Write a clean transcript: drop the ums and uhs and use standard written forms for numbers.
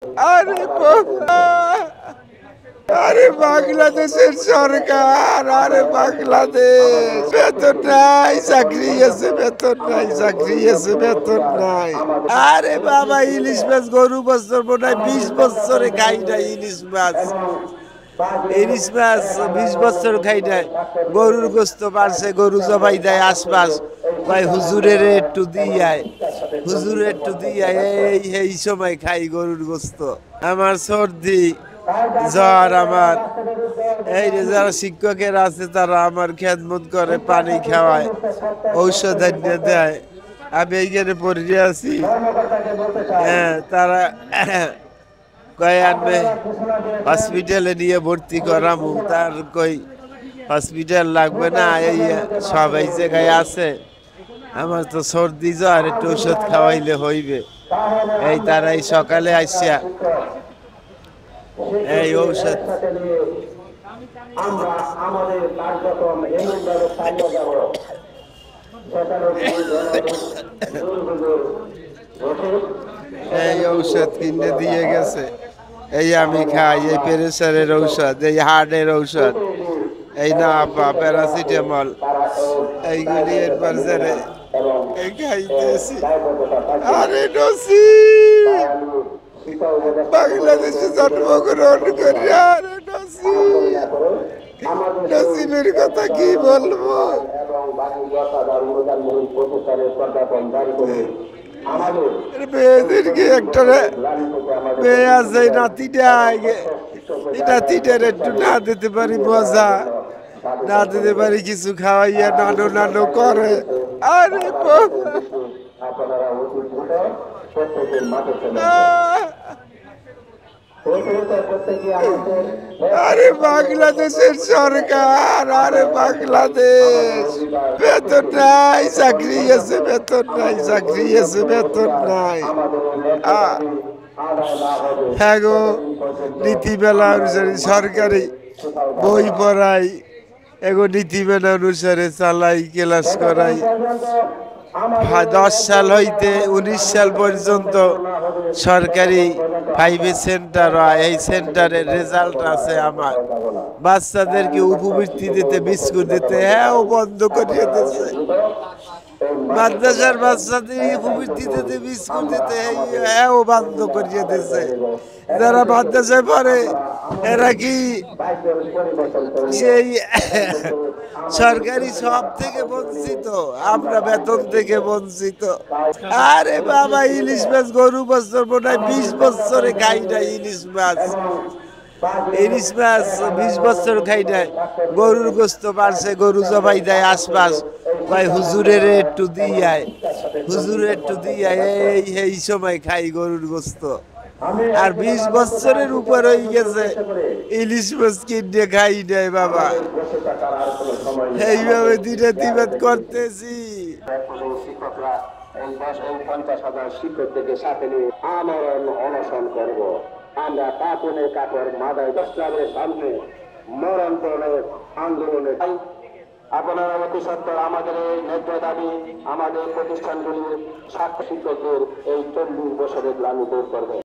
আরে বাবা! আরে বাংলাদেশের সরকার, আরে বাংলাদেশ বেতন নাই, চাকরি আছে বেতন নাই, চাকরি আছে বেতন নাই। আরে বাবা, ইলিশ মাছ গরু বছর মনে হয় 20 বছরে খাই নাই ইলিশ মাছ। ইলিশ মাছ 20 বছর খাই নাই। গরুর গোস্ত বাড়ছে, গরু জবাই দেয় আশপাশ, ভাই হুজুরের একটু দিয়ায়, হুজুরের একটু দিয়ায়, এই সময় খাই গরুর গোস্ত। আমার সর্দি জ্বর, আমার এই যে যারা শিক্ষকের আছে তারা আমার খেদমত করে, পানি খাওয়ায়, ঔষধ এনে দেয়। আমি এইখানে পড়ে আছি। হ্যাঁ, তারা কয় আনবে হসপিটালে নিয়ে ভর্তি করামু, তার কই হসপিটাল লাগবে না, এই সব এই জায়গায় আছে। আমার তো সর্দি জ্বর, একটু ওষুধ খাওয়াইলে হইবে। এই তারা এই সকালে আসিয়া এই ঔষধ এই ঔষধ কিনে দিয়ে গেছে। এই আমি খাই, এই প্রেসারের ঔষধ, এই হার্টের ঔষধ, এই না প্যারাসিটামল, এইগুলি এরপর জেরে এই খাইতেছি। আরে নসিব বাংলাদেশে জন্মগ্রহণ করে, আরে নসিব, নসিবের কথা কি বলবো। মেয়েদেরকে একটা মেয়ে আছে, নাতিটা নাতিটার একটু না দিতে পারি মজা, না দিতে পারি কিছু খাওয়াইয়া নানো নানো করে। আরে আরে বাংলাদেশের সরকার, আরে বাংলাদেশ বেতন নাই, চাকরি আছে বেতন নাই, চাকরি আছে বেতন নাই। হ্যাঁ গো, নীতিমেলা অনুসারে সরকারি বই পড়াই, এগো নীতিমেলা অনুসারে চালাই, ক্লাস করাই। 10 সাল হইতে 19 সাল পর্যন্ত সরকারি 5 সেন্টার হয়। এই সেন্টারের রেজাল্ট আছে আমার। বাচ্চাদেরকে উপবৃত্তি দিতে, বিস্কুট দিতে, হ্যাঁ ও বন্ধ করিয়ে দিচ্ছে। মাদ্রাসার বাচ্চাদের উপবৃত্তি দিতে, বিস্কুট দিতে, হ্যাঁ ও বন্ধ করিয়ে দিচ্ছে। যারা মাদ্রাসায় পড়ে এরা কি সেই সরকারি সব থেকে বঞ্চিত, আমরা বেতন থেকে বঞ্চিত। আরে বাবা, ইলিশ মাছ গরু বছর মনে হয় 20 বছরে খাই নাই ইলিশ মাছ। ইলিশ মাছ 20 বছর খাই নাই। গরুর গোস্ত বাড়ছে, গরু জবাই দেয় আশপাশ, ভাই হুজুরের একটু দিয়ায়, হুজুরের একটু দিয়ায়, এই সময় খাই গরুর গোস্ত। আর 20 বছরের উপর হয়ে গেছে ইলিশ মাছ কিনে খাই নাই বাবা। এইভাবে দিনাতিপাত করতেছি। এই 50,000 শিক্ষকদেরকে সাথে নিয়ে আমরণ অনশন করব। আমরা কাপড়ের কাপড় মাদায় দশটাবের সামনে মরণপণের আন্দোলনে আপনারা অতি সত্তর আমাদের এই ন্যায্য দাবি, আমাদের প্রতিষ্ঠানগুলির ছাত্র শিক্ষকদের এই 40 বছরের গ্লানি দূর করবে।